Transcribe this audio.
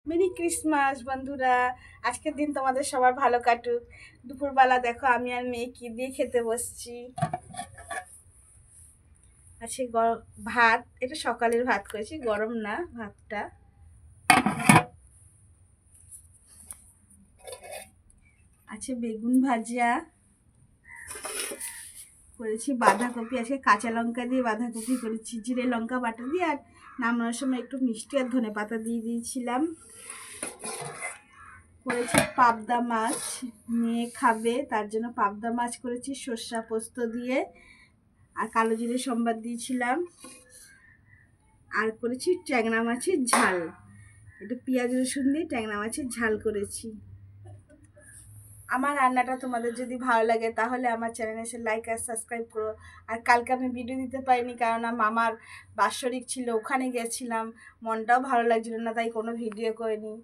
Merry Christmas বন্ধুরা। আজকের দিন তোমাদের সবার ভালো কাটুক। দুপুরবেলা দেখো আমি আর মেয়ে কি দিয়ে খেতে বসছি। আছে ভাত, এটা সকালের ভাত করেছি, গরম না ভাতটা। আছে বেগুন ভাজা করেছি, বাঁধাকপি, আজকে কাঁচা লঙ্কা দিয়ে বাঁধাকপি করেছি, জিরে লঙ্কা বাটা দিয়ে, আর নামানোর সময় একটু মিষ্টি আর ধনে পাতা দিয়ে দিয়েছিলাম। করেছি পাবদা মাছ, মেয়ে খাবে তার জন্য পাবদা মাছ করেছি সর্ষা পোস্ত দিয়ে, আর কালো জিরে সম্বাদ দিয়েছিলাম। আর করেছি ট্যাংরা মাছের ঝাল, একটু পেঁয়াজ রসুন দিয়ে ট্যাংরা মাছের ঝাল করেছি। আমার রান্নাটা তোমাদের যদি ভালো লাগে তাহলে আমার চ্যানেলে এসে লাইক আর সাবস্ক্রাইব করো। আর কালকে আমি ভিডিও দিতে পারিনি, কারণ মামার বাৎসরিক ছিল, ওখানে গেছিলাম, মনটাও ভালো লাগছিল না, তাই কোনো ভিডিও করিনি।